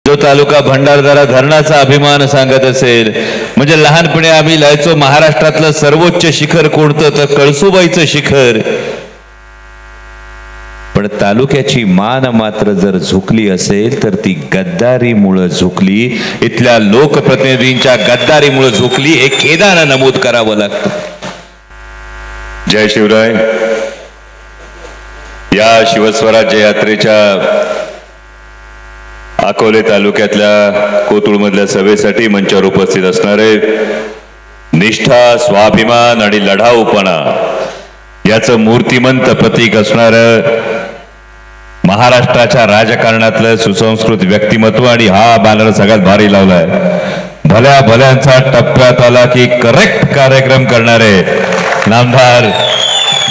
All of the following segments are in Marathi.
जो तालुका भंडारदरा धरणाचा अभिमान सांगत असेल, म्हणजे लहानपणी आम्ही लिहायचो महाराष्ट्रातलं सर्वोच्च शिखर कोणतं, तर कळसुबाईचं शिखर. पण तालुक्याची मान मात्र जर झुकली असेल तर ती गद्दारीमुळे झुकली, इथल्या लोकप्रतिनिधींच्या गद्दारीमुळे झुकली, हे खेदानं नमूद करावं लागतं. जय शिवराय. या शिवस्वराज्य यात्रेच्या अकोले तालुक्यातल्या कोतुळमधल्या सभेसाठी मंचावर उपस्थित असणारे निष्ठा, स्वाभिमान आणि लढाऊपणा याचं मूर्तिमंत प्रतीक असणारं महाराष्ट्राच्या राजकारणातलं सुसंस्कृत व्यक्तिमत्व, आणि हा बॅनर सगळ्यात भारी लावलाय. भल्या भल्यांचा टप्प्यात आला की करेक्ट कार्यक्रम करणारे नामदार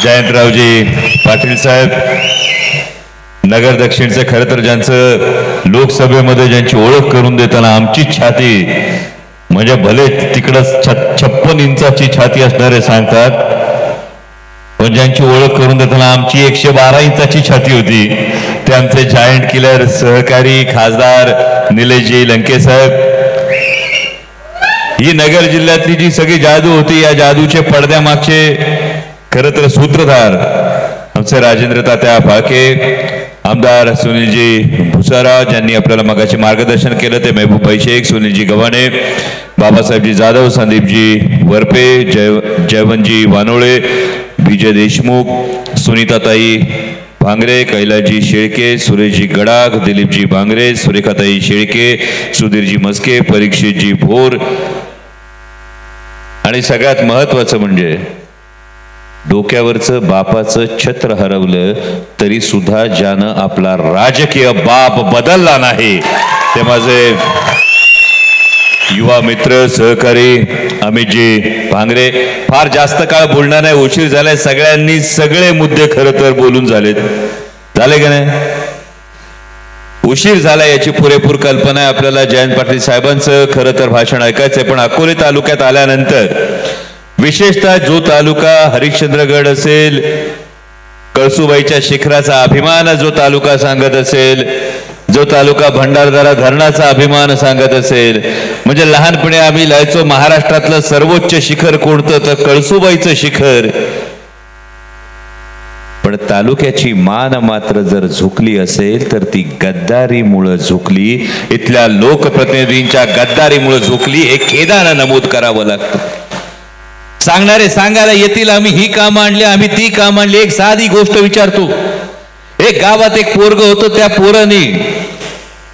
जयंतरावजी पाटील साहेब, नगर दक्षिणचे खरं तर ज्यांचं लोकसभेमध्ये ज्यांची ओळख करून देताना आमची छाती म्हणजे भले तिकडं 56 इंचाची छाती असणारे सांगतात, पण ज्यांची ओळख करून देताना आमची 112 इंचाची छाती होती, ते आमचे जायंट किलर सहकारी खासदार निलेशजी लंके साहेब. ही नगर जिल्ह्यातली जी सगळी जादू होती, या जादूचे पडद्यामागचे खरं तर सूत्रधार आमचे राजेंद्र तात्या फाळके, आमदार सुनीलजी भुसारा ज्यांनी आपल्याला मगाशी मार्गदर्शन केलं, ते महबूबभाई शेख, सुनीलजी गव्हाणे, बाबासाहेबजी जाधव, संदीपजी वरपे, जयवंतजी वानोळे, विजय देशमुख, सुनीताताई भांगरे, कैलासजी शेळके, सुरेशजी गडाख, दिलीपजी भांगरे, सुरेखाताई शेळके, सुधीरजी मस्के, परीक्षितजी भोर, आणि सगळ्यात महत्वाचं म्हणजे डोक्यावरचं बापाचं छत्र हरवलं तरी सुद्धा ज्यानं आपला राजकीय बाप बदलला नाही, ते माझे युवा मित्र सहकारी अमितजी भांगरे. फार जास्त काळ बोलणार नाही, उशीर झालाय. सगळ्यांनी सगळे मुद्दे खरं तर बोलून झाले का नाही? उशीर झाला याची पुरेपूर कल्पना आहे आपल्याला. जयंत पाटील साहेबांचं खरं तर भाषण ऐकायचंय, पण अकोले तालुक्यात आल्यानंतर विशेषतः जो तालुका हरिश्चंद्रगड असेल, कळसुबाईच्या शिखराचा अभिमान जो तालुका सांगत असेल, जो तालुका भंडारदरा धरणाचा अभिमान सांगत असेल, म्हणजे लहानपणी आम्ही लिहायचो महाराष्ट्रातलं सर्वोच्च शिखर कोणतं, तर कळसुबाईचं शिखर. पण तालुक्याची मान मात्र जर झुकली असेल तर ती गद्दारीमुळे झुकली, इथल्या लोकप्रतिनिधींच्या गद्दारीमुळे झुकली, हे खेदानं नमूद करावं लागतं. सांगणारे सांगायला येतील, आम्ही ही कामं आणली, आम्ही ती कामं आणली. एक साधी गोष्ट विचारतो. एक गावात एक पोरग होतं, त्या पोराने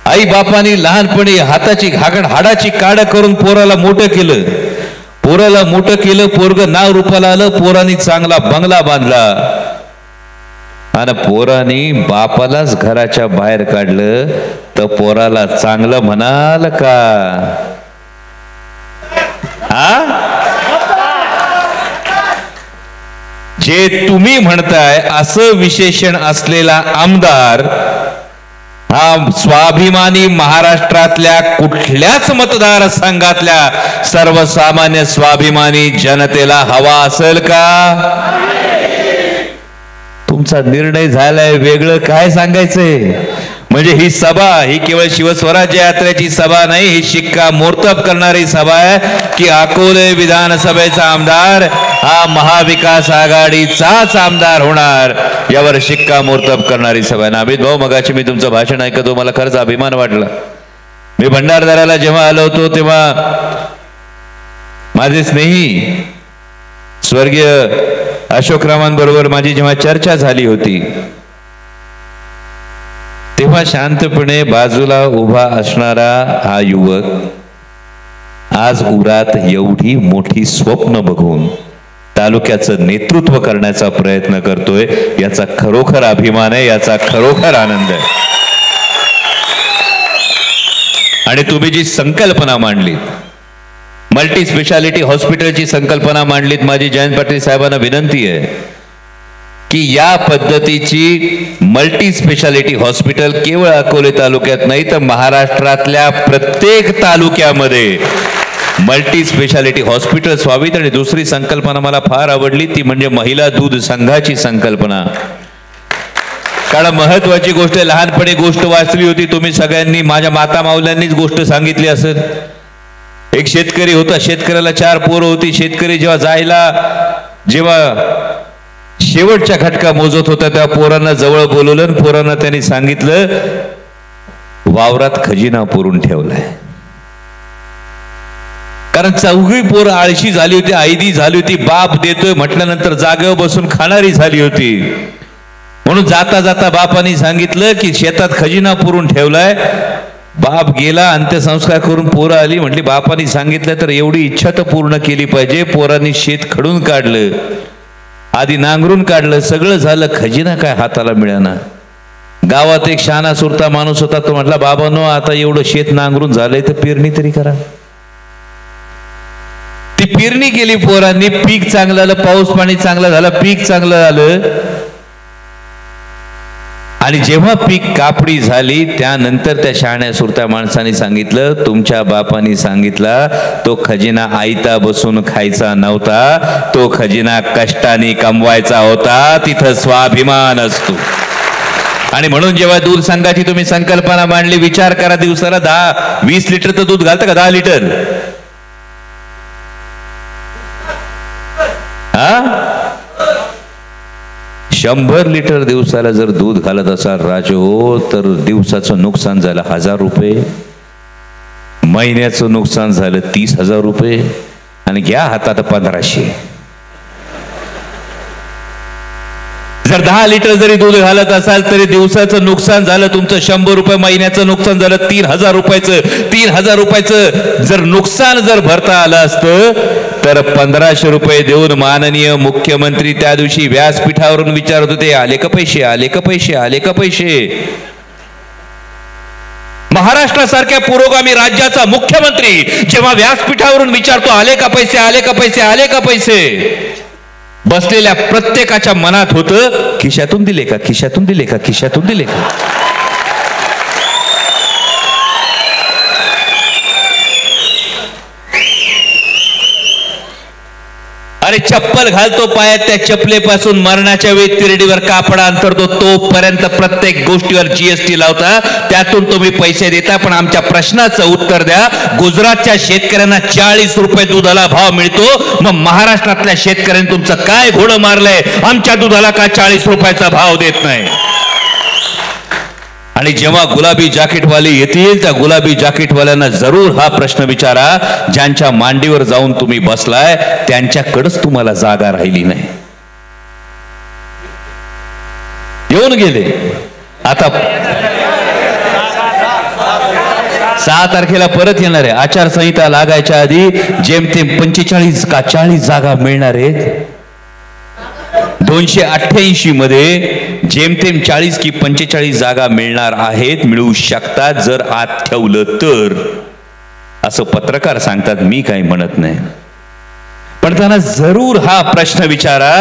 आई बापानी लहानपणी हाडाची काड करून पोराला मोठं केलं. पोरग नाव रूपाला आलं, पोरानी चांगला बंगला बांधला, आणि पोरानी बापालाच घराच्या बाहेर काढलं, तर पोराला चांगलं म्हणाल का? हा, जे तुम्ही म्हणताय असं विशेषण असलेला आमदार हा स्वाभिमानी महाराष्ट्रातल्या कुठल्याच मतदारसंघातल्या सर्वसामान्य स्वाभिमानी जनतेला हवा असेल का? तुमचा निर्णय झालाय, वेगळं काय सांगायचंय? म्हणजे ही सभा ही केवळ शिवस्वराज्य यात्रेची सभा नाही, ही शिक्कामोर्तब करणारी सभा आहे की अकोले विधानसभेचा आमदार हा महाविकास आघाडीचाच आमदार होणार, यावर शिक्कामोर्तब करणारी सभा. नाभित भाऊ, मगाशी मी तुमचं भाषण ऐकतो, मला खरंच अभिमान वाटला. मी भंडारदऱ्याला जेव्हा आलो होतो तेव्हा माझे स्नेही स्वर्गीय अशोकरावांबरोबर माझी जेव्हा चर्चा झाली होती, तेव्हा शांतपणे बाजूला उभा असणारा हा युवक आज उरात एवढी मोठी स्वप्न बघून तालुक्याचं नेतृत्व करण्याचा प्रयत्न करतोय, याचा खरोखर अभिमान आहे, याचा खरोखर आनंद आहे. आणि तुम्ही जी संकल्पना मांडलीत, मल्टी स्पेशालिटी हॉस्पिटलची संकल्पना मांडलीत, माझी जयंत पाटील साहेबांना विनंती आहे की या पद्धतीची मल्टी स्पेशालिटी हॉस्पिटल केवळ अकोले तालुक्यात नाही तर महाराष्ट्रातल्या प्रत्येक तालुक्यामध्ये मल्टी स्पेशालिटी हॉस्पिटल्स व्हावीत. आणि दुसरी संकल्पना मला फार आवडली, ती म्हणजे महिला दूध संघाची संकल्पना. कारण महत्वाची गोष्ट, लहानपणी गोष्ट वाचली होती तुम्ही सगळ्यांनी, माझ्या माता माऊल्यांनीच गोष्ट सांगितली असेल. एक शेतकरी होता, शेतकऱ्याला 4 पोरं होती. शेतकरी जेव्हा शेवटच्या खटका मोजत होता तेव्हा पोरांना जवळ बोलवलं आणि पोरांना त्यांनी सांगितलं, वावरात खजिना पुरून ठेवलाय. कारण 4 पोरं आळशी झाली होती, आयदी झाली होती. बाप देतोय म्हटल्यानंतर जागेवर बसून खाणारी झाली होती. म्हणून जाता जाता बापानी सांगितलं की शेतात खजिना पुरून ठेवलाय. बाप गेला, अंत्यसंस्कार करून पोरं आली. म्हटली बापानी सांगितलं तर एवढी इच्छा तर पूर्ण केली पाहिजे. पोरांनी शेत खडून काढलं, आधी नांगरून काढलं, सगळं झालं, खजिना काय हाताला मिळाना. गावात एक शहाणा सुरता माणूस होता. तो म्हटला, बाबांनो आता एवढं शेत नांगरून झालंय तर पेरणी तरी करा. ती पेरणी केली पोरांनी, पीक चांगलं आलं, पाऊस पाणी चांगलं झालं, पीक चांगलं आलं. आणि जेव्हा पीक कापडी झाली त्यानंतर त्या शहाण्या सुरत्या माणसाने सांगितलं, तुमच्या बापानी सांगितला तो खजिना आयता बसून खायचा नव्हता, तो खजिना कष्टाने कमवायचा होता. तिथं स्वाभिमान असतो. आणि म्हणून जेव्हा दूध संघाची तुम्ही संकल्पना मांडली, विचार करा, दिवसाला 10-20 लिटर तर दूध घालतं का? 10 लिटर. 100 लिटर दिवसाला जर दूध घालत असाल राजो, तर दिवसाचं नुकसान झालं 1000 रुपये, महिन्याचं नुकसान झालं 30,000 रुपये, आणि घ्या हातात 1500. जर 10 लिटर जरी दूध घालत असाल तरी दिवसाचं नुकसान झालं तुमचं 100 रुपये, महिन्याचं नुकसान झालं 3000 रुपयाचं. 3000 रुपयाचं जर नुकसान जर भरता आलं असतं तर 1500 रुपये देऊन माननीय मुख्यमंत्री त्या दिवशी व्यासपीठावरून विचारत होते, आले का पैसे, आले का पैसे, आले का पैसे. महाराष्ट्रासारख्या पुरोगामी राज्याचा मुख्यमंत्री जेव्हा व्यासपीठावरून विचारतो, आले का पैसे, आले का पैसे, आले का पैसे, बसलेल्या प्रत्येकाच्या मनात होतं, खिशातून दिले का, खिशातून दिले का, खिशातून दिले का. अरे चप्पल घालतो पायात, त्या चपलेपासून मरणाच्या वेळी तिरडीवर कापडा अंतरतो तोपर्यंत प्रत्येक गोष्टीवर जीएसटी लावता, त्यातून तुम्ही पैसे देता. पण आमच्या प्रश्नाचं उत्तर द्या. गुजरातच्या शेतकऱ्यांना 40 रुपये दुधाला भाव मिळतो, मग महाराष्ट्रातल्या शेतकऱ्यांनी तुमचं काय घोडं मारलंय, आमच्या दुधाला का 40 रुपयाचा भाव देत नाही. आणि जेव्हा गुलाबी जाकीटवाले येतील त्या गुलाबी जाकीटवाल्यांना जरूर हा प्रश्न विचारा, ज्यांच्या मांडीवर जाऊन तुम्ही बसलाय त्यांच्याकडेच तुम्हाला जागा राहिली नाही. येऊन गेले. आता 6 तारखेला परत येणार आहे. आचारसंहिता लागायच्या आधी जेमतेम 45 का 40 जागा मिळणार आहेत. 288 मध्ये जेमतेम 40 की 45 जागा मिळणार आहेत, मिळू शकतात जर आत ठेवलं तर, असं पत्रकार सांगतात. मी काही म्हणत नाही, पण त्यांना जरूर हा प्रश्न विचारा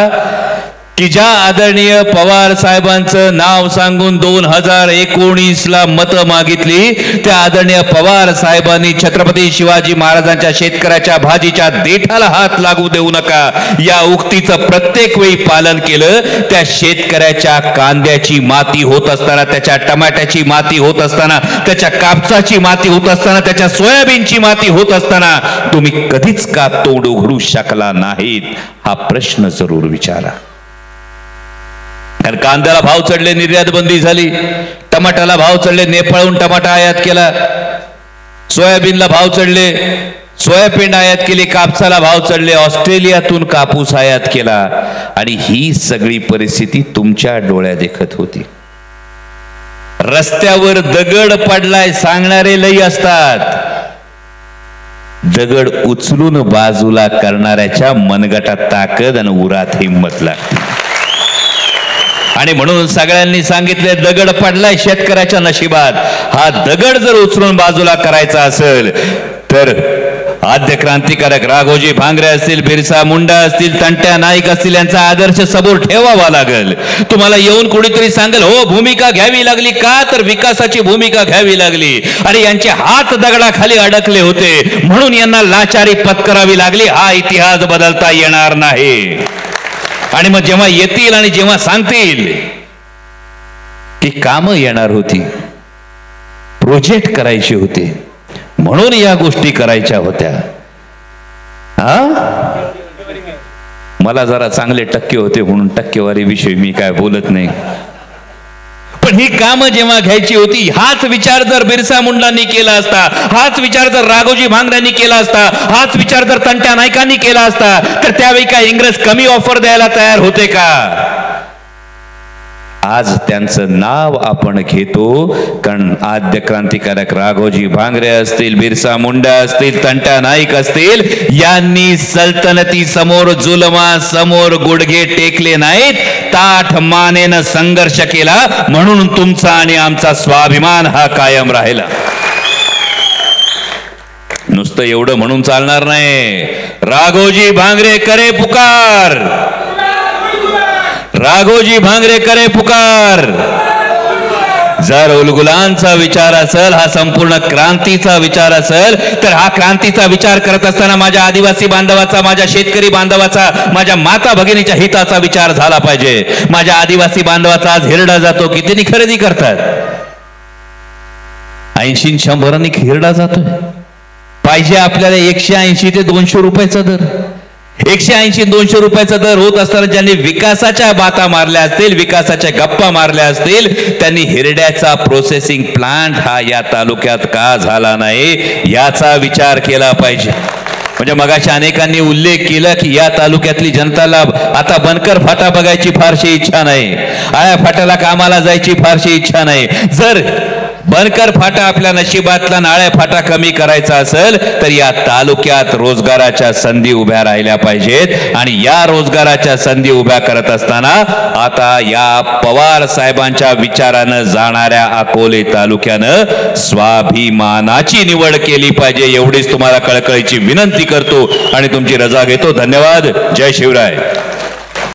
की ज्या आदरणीय पवार साहेबांचं नाव सांगून 2019ला मतं मागितली, त्या आदरणीय पवार साहेबांनी छत्रपती शिवाजी महाराजांच्या शेतकऱ्याच्या भाजीच्या देठाला हात लागू देऊ नका या उक्तीचं प्रत्येक वेळी पालन केलं. त्या शेतकऱ्याच्या कांद्याची माती होत असताना, त्याच्या टमाट्याची माती होत असताना, त्याच्या कापसाची माती होत असताना, त्याच्या सोयाबीनची माती होत असताना तुम्ही कधीच का तोंड उघडू शकला नाहीत, हा प्रश्न जरूर विचारा. कारण कांद्याला भाव चढले, निर्यात बंदी झाली. टमाट्याला भाव चढले, नेपाळहून टमाटा आयात केला. सोयाबीनला भाव चढले, सोयाबीन आयात केली. कापसाला भाव चढले, ऑस्ट्रेलियातून कापूस आयात केला. आणि ही सगळी परिस्थिती तुमच्या डोळ्या देखत होती. रस्त्यावर दगड पडलाय सांगणारे लई असतात, दगड उचलून बाजूला करणाऱ्याच्या मनगटात ताकद आणि उरात हिंमत लागते. आणि म्हणून सगळ्यांनी सांगितले, दगड पडलाय शेतकऱ्याच्या नशिबात, हा दगड जर उचलून बाजूला करायचा असेल तर आद्य क्रांतिकारक राघोजी भांगरे असतील, बिरसा मुंडा असतील, तंट्या नाईक असतील, यांचा आदर्श समोर ठेवावा लागेल. तुम्हाला येऊन कोणीतरी सांगेल, हो भूमिका घ्यावी लागली का, तर विकासाची भूमिका घ्यावी लागली. आणि यांचे हात दगडाखाली अडकले होते म्हणून यांना लाचारी पत्करावी लागली. हा इतिहास बदलता येणार नाही. आणि मग जेव्हा येतील आणि जेव्हा सांगतील ही कामं येणार होती, प्रोजेक्ट करायचे होते, म्हणून या गोष्टी करायच्या होत्या. मला जरा चांगले टक्के होते म्हणून टक्केवारी विषयी मी काय बोलत नाही, पण ही कामं जेव्हा घ्यायची होती, हाच विचार जर बिरसा मुंडांनी केला असता, हाच विचार जर राघोजी भांगऱ्यांनी केला असता, हाच विचार जर तंट्या नाईकांनी केला असता, तर त्यावेळी काय इंग्रज कमी ऑफर द्यायला तयार होते का? आज त्यांचं नाव आपण घेतो कारण आद्य क्रांतिकारक राघोजी भांगरे असतील, बिरसा मुंडा असतील, तंटा नाईक असतील, यांनी सल्तनती समोर, जुलमा समोर गुडघे टेकले नाहीत, ताठ मानेनं संघर्ष केला, म्हणून तुमचा आणि आमचा स्वाभिमान हा कायम राहिला. नुसतं एवढं म्हणून चालणार नाही. राघोजी भांगरे करे पुकार, राघोजी भांगरे करे पुकार. जर उलगुलांचा विचार असेल, हा संपूर्ण क्रांतीचा विचार असेल, तर हा क्रांतीचा विचार करत असताना माझ्या आदिवासी बांधवाचा, माझ्या शेतकरी बांधवाचा, माझ्या माता भगिनीच्या हिताचा विचार झाला पाहिजे. माझ्या आदिवासी बांधवाचा आज हिरडा जातो, कितीनी खरेदी करतात? 80-100 हिरडा जातोय. पाहिजे आपल्याला 180 ते 200 रुपयाचा दर. 180-200 रुपयाचा दर होत असताना ज्यांनी विकासाच्या बाता मारल्या असतील, विकासाच्या गप्पा मारल्या असतील, त्यांनी हिरड्याचा प्रोसेसिंग प्लांट हा या तालुक्यात का झाला नाही याचा विचार केला पाहिजे. म्हणजे मगाशी अनेकांनी उल्लेख केला की या तालुक्यातली जनताला आता बनकर फाटा बघायची फारशी इच्छा नाही, आळ्या फाट्याला कामाला जायची फारशी इच्छा नाही. जर बनकर फाटा आपल्या नशिबातला नाळ्या फाटा कमी करायचा असेल तर या तालुक्यात रोजगाराच्या संधी उभ्या राहिल्या पाहिजेत. आणि या रोजगाराच्या संधी उभ्या करत असताना आता या पवार साहेबांच्या विचारानं जाणाऱ्या अकोले तालुक्यानं स्वाभिमानाची निवड केली पाहिजे. एवढीच तुम्हाला कळकळीची विनंती करतो आणि तुमची रजा घेतो. धन्यवाद. जय शिवराय.